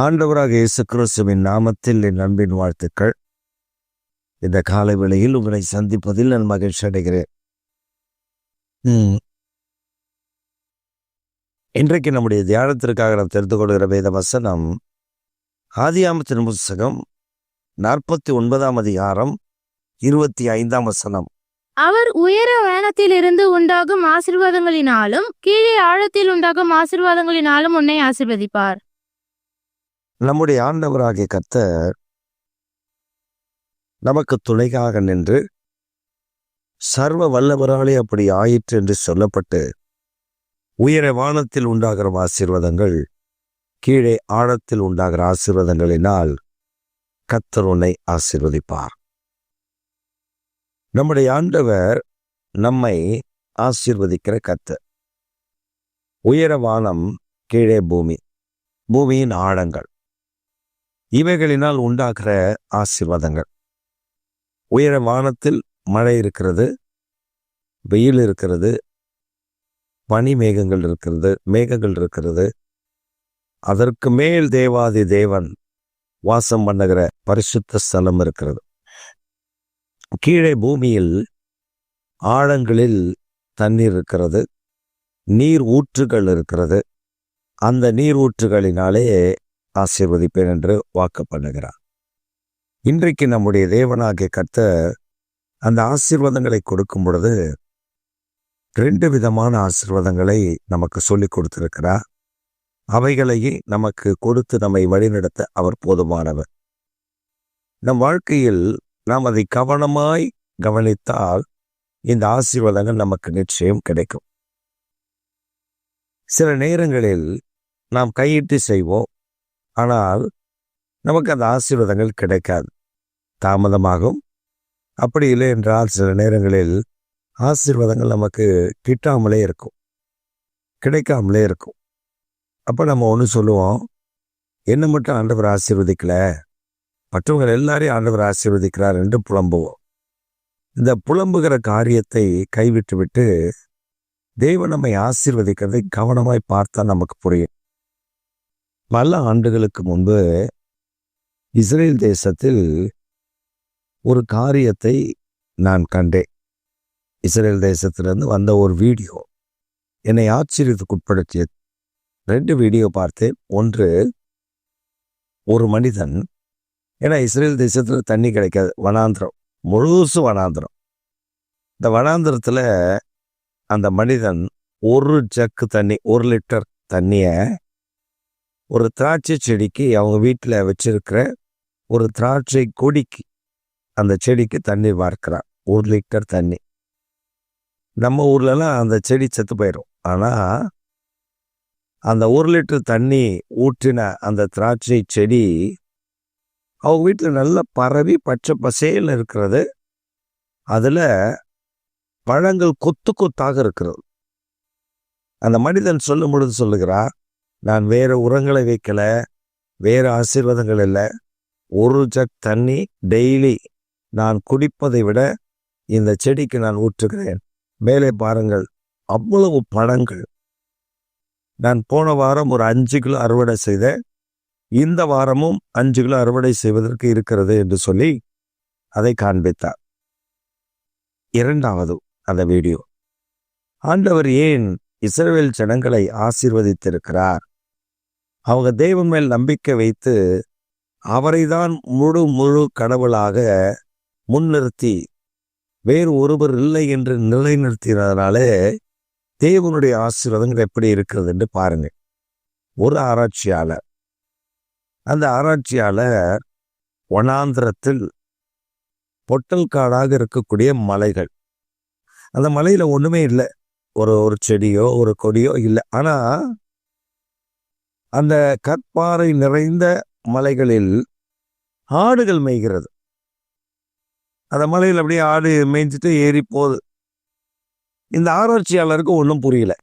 ஆண்டவராக இயேசு கிறிஸ்துவின் நாமத்தில் என் அன்பின் வாழ்த்துக்கள். இந்த காலை வேளையில் உங்களை சந்திப்பதில் நான் மகிழ்ச்சி அடைகிறேன். இன்றைக்கு நம்முடைய தியானத்திற்காக நாம் தெரிந்து கொள்கிற வேத வசனம் ஆதியாகமத்தின் புத்தகம் 49ஆம் அதிகாரம் 25ஆம் வசனம். அவர் உயர வானத்திலிருந்து உண்டாகும் ஆசீர்வாதங்களினாலும் கீழே ஆழத்தில் உண்டாகும் ஆசீர்வாதங்களினாலும் உன்னை ஆசீர்வதிப்பார். நம்முடைய ஆண்டவராகிய கர்த்தர் நமக்கு துணையாக நின்று சர்வ வல்லவராலே அப்படி ஆயிற்று என்று சொல்லப்பட்டு உயர வானத்தில் உண்டாகிற ஆசீர்வாதங்கள் கீழே ஆழத்தில் உண்டாகிற ஆசீர்வாதங்களினால் கர்த்தர் உன்னை ஆசீர்வதிப்பார். நம்முடைய ஆண்டவர் நம்மை ஆசீர்வதிக்கிற கர்த்தர். உயர வானம், கீழே பூமி, பூமியின் ஆழங்கள், இவைகளினால் உண்டாகிற ஆசீர்வாதங்கள். உயர வானத்தில் மழை இருக்கிறது, வெயில் இருக்கிறது, பனி மேகங்கள் இருக்கிறது, மேகங்கள் இருக்கிறது. அதற்கு மேல் தேவாதி தேவன் வாசம் பண்ணுகிற பரிசுத்த ஸ்தலம் இருக்கிறது. கீழே பூமியில் ஆழங்களில் தண்ணீர் இருக்கிறது, நீர் ஊற்றுகள் இருக்கிறது. அந்த நீர் ஊற்றுகளினாலே ஆசீர்வதிப்பேன் என்று வாக்கு பண்ணுகிறார். இன்றைக்கு நம்முடைய தேவனாகிய கர்த்தர் அந்த ஆசீர்வாதங்களை கொடுக்கும் பொழுது 2 விதமான ஆசீர்வாதங்களை நமக்கு சொல்லி கொடுத்திருக்கிறார். அவைகளையே நமக்கு கொடுத்து நம்மை வழிநடத்த அவர் போதுமானவர். நம் வாழ்க்கையில் நாம் அதை கவனமாய் கவனித்தால் இந்த ஆசீர்வாதங்கள் நமக்கு நிச்சயம் கிடைக்கும். சில நேரங்களில் நாம் கையிட்டு செய்வோம், ஆனால் நமக்கு அந்த ஆசீர்வாதங்கள் கிடைக்காது, தாமதமாகும். அப்படி இல்லை என்றால் சில நேரங்களில் ஆசீர்வாதங்கள் நமக்கு கிட்டாமலே இருக்கும், கிடைக்காமலே இருக்கும். அப்போ நம்ம ஒன்று சொல்லுவோம், என்ன மட்டும் ஆண்டவர் ஆசீர்வதிக்கல, மற்றவங்க எல்லாரையும் ஆண்டவர் ஆசீர்வதிக்கிறார் என்று புலம்புவோம். இந்த புலம்புகிற காரியத்தை கைவிட்டு விட்டு தேவன் நம்மை ஆசீர்வதிக்கிறதை கவனமாய் பார்த்தா நமக்கு புரியும். பல ஆண்டுகளுக்கு முன்பு இஸ்ரேல் தேசத்தில் ஒரு காரியத்தை நான் கண்டேன். இஸ்ரேல் தேசத்திலிருந்து வந்த ஒரு வீடியோ என்னை ஆச்சரியத்துக்குட்படுத்தியது. 2 வீடியோ பார்த்தேன். ஒன்று, ஒரு மனிதன், ஏன்னா இஸ்ரேல் தேசத்தில் தண்ணி கிடைக்காது, வனாந்திரம், முழுசு வனாந்திரம். இந்த வனாந்திரத்தில் அந்த மனிதன் 1 ஜக்கு தண்ணி, 1 லிட்டர் தண்ணியை ஒரு திராட்சை செடிக்கு, அவங்க வீட்டில் வச்சிருக்கிற ஒரு திராட்சை கொடிக்கு, அந்த செடிக்கு தண்ணீர் வார்க்கிறான். 1 லிட்டர் தண்ணி. நம்ம ஊர்லலாம் அந்த செடி செத்து போயிடும். ஆனால் அந்த 1 லிட்டர் தண்ணி ஊற்றின அந்த திராட்சை செடி அவங்க வீட்டில் நல்லா பரவி பச்சை பசேல்னு இருக்கிறது. அதில் பழங்கள் கொத்து கொத்தாக இருக்கிறது. அந்த மனிதன் சொல்லும் பொழுது சொல்லுகிறார், நான் வேறு உரங்களை வைக்கல, வேறு ஆசீர்வாதங்கள் இல்லை, 1 ஜக் தண்ணி டெய்லி நான் குடிப்பதை விட இந்த செடிக்கு நான் ஊற்றுகிறேன். மேலே பாருங்கள், அவ்வளவு பழங்கள். நான் போன வாரம் ஒரு 5 கிலோ அறுவடை செய்தேன், இந்த வாரமும் 5 கிலோ அறுவடை செய்வதற்கு இருக்கிறது என்று சொல்லி அதை காண்பித்தார். 2வது அந்த வீடியோ, ஆண்டவர் ஏன் இஸ்ரவேல் ஜனங்களை ஆசீர்வதித்திருக்கிறார், அவங்க தேவன் மேல் நம்பிக்கை வைத்து அவரைதான் முழு கடவுளாக முன்னிறுத்தி வேறு ஒருவர் இல்லை என்று நிலைநிறுத்தினதுனாலே தேவனுடைய ஆசீர்வாதங்கள் எப்படி இருக்கிறது என்று பாருங்க. ஒரு ஆராய்ச்சியாளர், அந்த ஆராய்ச்சியாளர் வனாந்திரத்தில் பொட்டல் காடாக இருக்கக்கூடிய மலைகள், அந்த மலையில ஒண்ணுமே இல்லை, ஒரு செடியோ ஒரு கொடியோ இல்லை. ஆனா அந்த கற்பாறை நிறைந்த மலைகளில் ஆடுகள் மேய்கிறது. அந்த மலையில் அப்படியே ஆடு மேய்ஞ்சிட்டு ஏறி போகுது. இந்த ஆராய்ச்சியாளருக்கு ஒன்றும் புரியல.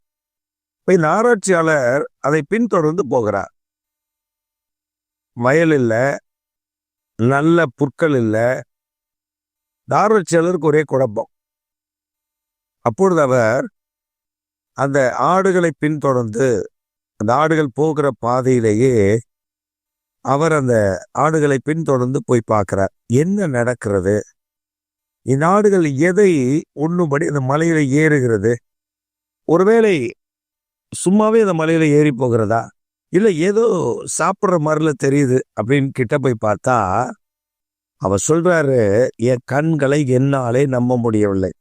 இப்போ இந்த ஆராய்ச்சியாளர் அதை பின்தொடர்ந்து போகிறார். வயல் இல்லை, நல்ல புற்கள் இல்லை. இந்த ஆராய்ச்சியாளருக்கு ஒரே குழப்பம். அப்பொழுது அவர் அந்த ஆடுகளை பின்தொடர்ந்து அந்த ஆடுகள் போகிற பாதையிலேயே அவர் அந்த ஆடுகளை பின்தொடர்ந்து போய் பார்க்கிறார். என்ன நடக்கிறது? இந்த ஆடுகள் எதை உண்ணும்படி அந்த மலையில ஏறுகிறது? ஒருவேளை சும்மாவே அந்த மலையில ஏறி போகிறதா, இல்ல ஏதோ சாப்பிட்ற மாதிரில தெரியுது அப்படின்னு கிட்ட போய் பார்த்தா, அவர் சொல்றாரு, என் கண்களை என்னாலே நம்ப முடியவில்லை.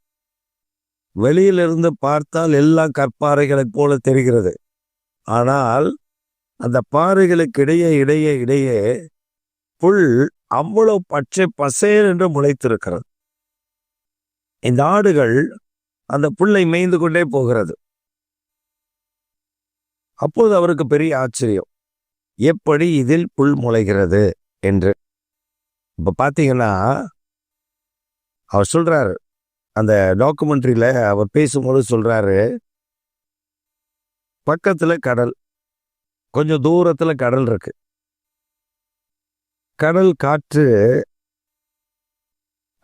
வெளியிலிருந்து பார்த்தால் எல்லாம் கற்பாறைகளைப் போல தெரிகிறது. ஆனால் அந்த பாறைகளுக்கு இடையே இடையே இடையே புல் அவ்வளவு பச்சை பசேல் என்று முளைத்திருக்கிறது. இந்த ஆடுகள் அந்த புல்லை மேய்ந்து கொண்டே போகிறது. அப்போது அவருக்கு பெரிய ஆச்சரியம், எப்படி இதில் புல் முளைகிறது என்று. இப்ப பாத்தீங்கன்னா அவர் சொல்றாரு, அந்த டாக்குமெண்ட்ரியில அவர் பேசும்போது சொல்றாரு, பக்கத்துல கடல், கொஞ்சம் தூரத்துல கடல் இருக்கு. கடல் காற்று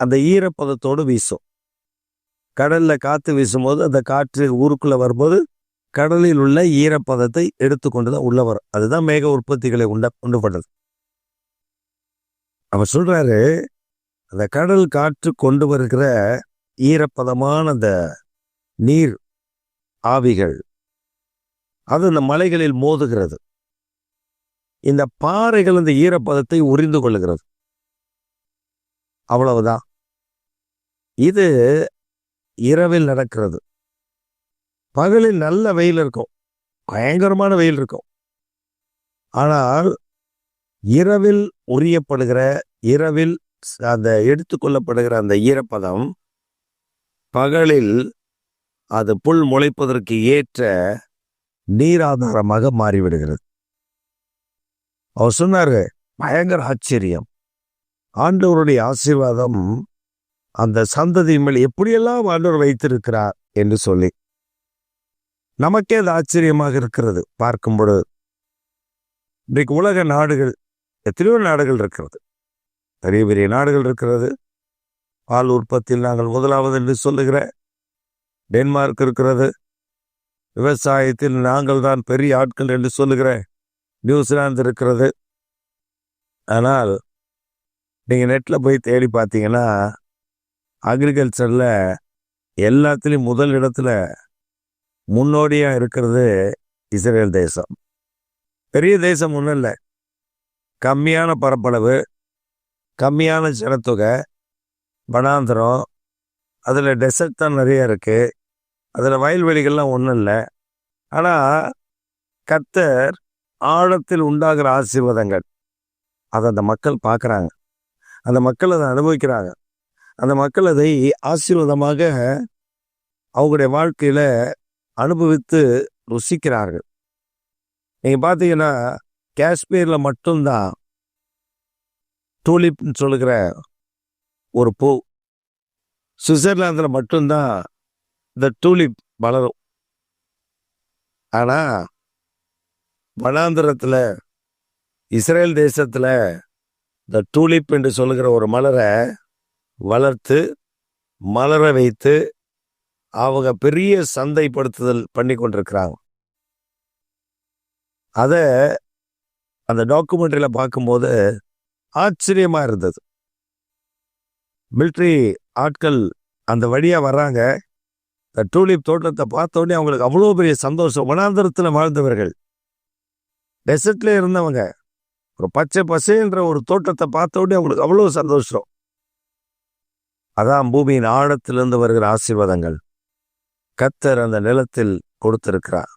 அந்த ஈரப்பதத்தோடு வீசும். கடல்ல காத்து வீசும்போது அந்த காற்று ஊருக்குள்ள வரும்போது கடலில் உள்ள ஈரப்பதத்தை எடுத்துக்கொண்டுதான் உள்ள வரும். அதுதான் மேக உற்பத்திகளை உண்டு பண்றது. அவர் சொல்றாரு, அந்த கடல் காற்று கொண்டு வருகிற ஈரப்பதமான அந்த நீர் ஆவிகள் அது இந்த மலைகளில் மோதுகிறது. இந்த பாறைகள் இந்த ஈரப்பதத்தை உறிந்து கொள்ளுகிறது. அவ்வளவுதான். இது இரவில் நடக்கிறது. பகலில் நல்ல வெயில் இருக்கும், பயங்கரமான வெயில் இருக்கும். ஆனால் இரவில் உரியப்படுகிற, இரவில் அந்த எடுத்துக்கொள்ளப்படுகிற அந்த ஈரப்பதம் பகலில் அது புல் முளைப்பதற்கு ஏற்ற நீராதாரமாக மாறிவிடுகிறது. அவர் சொன்னாரு, பயங்கர ஆச்சரியம், ஆண்டவருடைய ஆசீர்வாதம் அந்த சந்ததி மேல் எப்படியெல்லாம் ஆண்டவர் வைத்திருக்கிறார் என்று சொல்லி. நமக்கே அது ஆச்சரியமாக இருக்கிறது பார்க்கும் பொழுது. இன்றைக்கு உலக நாடுகள், எத்தனையோ நாடுகள் இருக்கிறது, பெரிய பெரிய நாடுகள் இருக்கிறது. பால் உற்பத்தியில் நாங்கள் முதலாவது என்று சொல்லுகிற டென்மார்க் இருக்கிறது. விவசாயத்தில் நாங்கள் தான் பெரிய ஆட்கள் என்று சொல்லுகிற நியூசிலாந்து இருக்கிறது. ஆனால் நீங்க நெட்ல போய் தேடி பார்த்தீங்கன்னா அக்ரிகல்ச்சர்ல எல்லாத்துலேயும் முதல் இடத்துல முன்னோடியா இருக்கிறது இஸ்ரேல் தேசம். பெரிய தேசம் ஒன்றும் இல்லை, கம்மியான பரப்பளவு, கம்மியான ஜனத்தொகை, வனாந்திரம், அதில் டெசர்ட் தான் நிறைய இருக்கு, அதில் வயல்வெளிகள்லாம் ஒன்றும் இல்லை. ஆனால் கர்த்தர் ஆழத்தில் உண்டாகிற ஆசீர்வாதங்கள் அதை அந்த மக்கள் பார்க்குறாங்க, அந்த மக்கள் அதை அனுபவிக்கிறாங்க, அந்த மக்கள் அதை ஆசீர்வாதமாக அவங்களுடைய வாழ்க்கையில் அனுபவித்து ருசிக்கிறார்கள். நீங்கள் பார்த்தீங்கன்னா காஷ்மீரில் மட்டும்தான் டூலிப்னு சொல்லுகிற ஒரு பூ, சுவிட்சர்லாந்தில் மட்டும்தான் இந்த டூலிப் வளரும். ஆனால் வனாந்திரத்தில் இஸ்ரேல் தேசத்தில் இந்த டூலிப் என்று சொல்லுகிற ஒரு மலரை வளர்த்து மலர வைத்து அவங்க பெரிய சந்தைப்படுத்துதல் பண்ணி கொண்டிருக்கிறாங்க. அதை அந்த டாக்குமெண்ட்ரியில் பார்க்கும்போது ஆச்சரியமா இருந்தது. மிலிட்ரி ஆட்கள் அந்த வழியா வர்றாங்க, இந்த டூலிப் தோட்டத்தை பார்த்த உடனே அவங்களுக்கு அவ்வளோ பெரிய சந்தோஷம். வனாந்தரத்தில் வாழ்ந்தவர்கள், டெசர்ட்ல இருந்தவங்க, ஒரு பச்சை பசேன்ற ஒரு தோட்டத்தை பார்த்த உடனே அவங்களுக்கு அவ்வளோ சந்தோஷம். அதான் பூமியின் ஆழத்திலிருந்து வருகிற ஆசீர்வாதங்கள் கர்த்தர் அந்த நிலத்தில் கொடுத்திருக்கிறார்.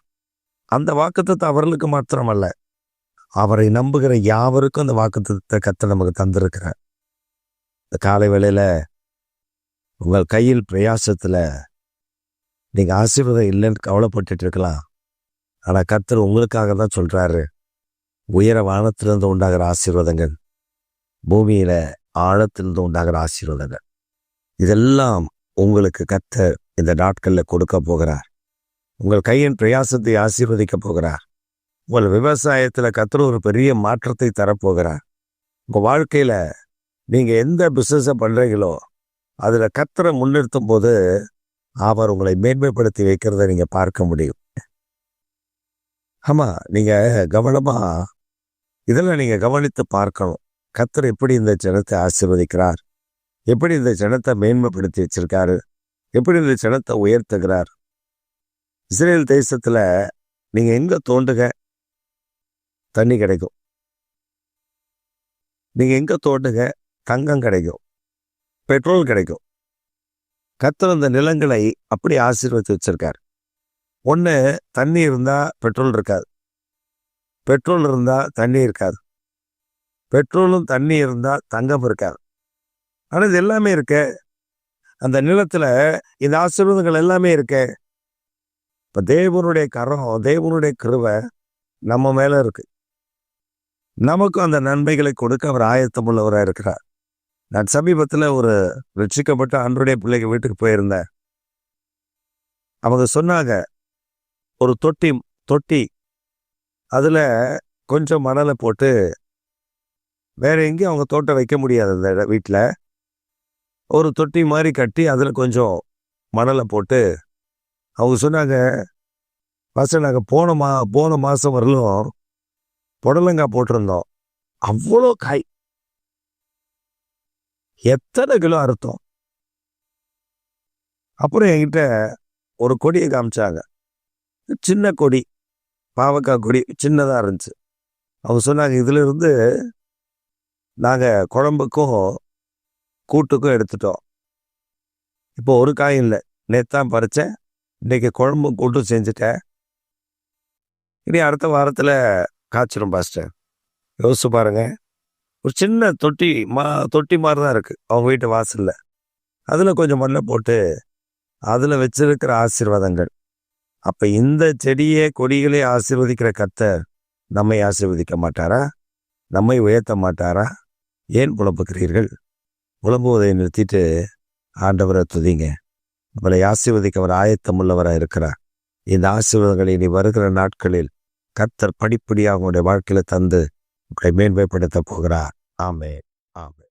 அந்த வாக்குத்தத்தம் அவர்களுக்கு மாத்திரமல்ல, அவரை நம்புகிற யாவருக்கும் அந்த வாக்குத்தத்தத்தை கர்த்தர் நமக்கு தந்திருக்கிறார். இந்த காலை வேளையில உங்கள் கையில் பிரயாசத்துல நீங்க ஆசீர்வாதம் இல்லைன்னு கவலைப்பட்டுட்டு இருக்கலாம். ஆனா கர்த்தர் உங்களுக்காக தான் சொல்றாரு, உயர வானத்திலிருந்து உண்டாகிற ஆசீர்வாதங்கள், பூமியில ஆழத்திலிருந்து உண்டாகிற ஆசீர்வாதங்கள், இதெல்லாம் உங்களுக்கு கர்த்தர் இந்த நாட்கள்ல கொடுக்க போகிறார். உங்கள் கையின் பிரயாசத்தை ஆசீர்வதிக்க போகிறார். உங்கள் விவசாயத்துல கர்த்தர் ஒரு பெரிய மாற்றத்தை தரப்போகிறார். உங்க வாழ்க்கையில நீங்க எந்த பிசினஸை பண்றீங்களோ அதுல கர்த்தரை முன்னிறுத்தும் போது அவர் உங்களை மேன்மைப்படுத்தி வைக்கிறத நீங்க பார்க்க முடியும். ஆமா, நீங்க கவனமா இதெல்லாம் நீங்க கவனித்து பார்க்கணும். கர்த்தர் எப்படி இந்த ஜனத்தை ஆசீர்வதிக்கிறார், எப்படி இந்த ஜனத்தை மேன்மைப்படுத்தி வச்சிருக்காரு, எப்படி இந்த ஜனத்தை உயர்த்துகிறார். இஸ்ரேல் தேசத்துல நீங்க எங்க தோண்டுக தண்ணி கிடைக்கும், நீங்க எங்க தோண்டுக தங்கம் கிடைக்கும், பெட்ரோல் கிடைக்கும். கர்த்தர் அந்த நிலங்களை அப்படி ஆசீர்வதித்து வச்சிருக்காரு. ஒண்ணு தண்ணி இருந்தா பெட்ரோல் இருக்காது, பெட்ரோல் இருந்தா தண்ணி இருக்காது, பெட்ரோலும் தண்ணி இருந்தா தங்கம் இருக்காது. ஆனா இது எல்லாமே இருக்க அந்த நிலத்துல, இந்த ஆசீர்வாதங்கள் எல்லாமே இருக்க. இப்ப தேவனுடைய கரம், தேவனுடைய கிருபை நம்ம மேல இருக்கு. நமக்கும் அந்த நன்மைகளை கொடுக்க அவர் ஆயத்தம் உள்ளவராக இருக்கிறார். நான் சமீபத்துல ஒரு ரட்சிக்கப்பட்ட ஆண்டவருடைய பிள்ளைங்க வீட்டுக்கு போயிருந்தேன். அவங்க சொன்னாங்க, ஒரு தொட்டி அதுல கொஞ்சம் மணலை போட்டு, வேற எங்கேயும் அவங்க தோட்டம் வைக்க முடியாது அந்த வீட்டுல, ஒரு தொட்டி மாதிரி கட்டி அதுல கொஞ்சம் மணலை போட்டு அவங்க சொன்னாங்க, ஃபர்ஸ்ட் நாங்கள் போன மாசம் வரலும் புடலங்காய் போட்டிருந்தோம். அவ்வளோ காய், எத்தனை கிலோ அறுத்தோம். அப்புறம் என்கிட்ட ஒரு கொடியை காமிச்சாங்க, சின்ன கொடி, பாவக்காய் கொடி, சின்னதா இருந்துச்சு. அவங்க சொன்னாங்க, இதுல இருந்து நாங்க குழம்புக்கும் கூட்டுக்கும் எடுத்துட்டோம். இப்போ ஒரு காய் இல்லை, நேத்தான் பறிச்சேன், இன்னைக்கு குழம்பும் கூட்டும் செஞ்சுட்டேன், இனி அடுத்த வாரத்துல காய்ச்சிரும் பாஸ்டர். யோசிச்சு பாருங்க. ஒரு சின்ன தொட்டி மாதிரி தான் இருக்கு அவங்க வீட்டு வாசல்ல. அதுல கொஞ்சம் மண்ணை போட்டு அதுல வச்சிருக்கிற ஆசீர்வாதங்கள். அப்ப இந்த செடியே கொடிகளே ஆசீர்வதிக்கிற கர்த்தர் நம்மை ஆசீர்வதிக்க மாட்டாரா? நம்மை உயர்த்த மாட்டாரா? ஏன் புலம்புகிறீர்கள்? புலம்புவதை நிறுத்திட்டு ஆண்டவரை துதிங்க. அவளை ஆசீர்வதிக்க அவர் ஆயத்தம் உள்ளவராக இருக்கிறார். இந்த ஆசீர்வாதங்களை இனி வருகிற நாட்களில் கர்த்தர் படிப்படியாக உங்களுடைய வாழ்க்கையில தந்து உங்களை மேன்மைப்படுத்த போகிறார். ஆமென், ஆமென்.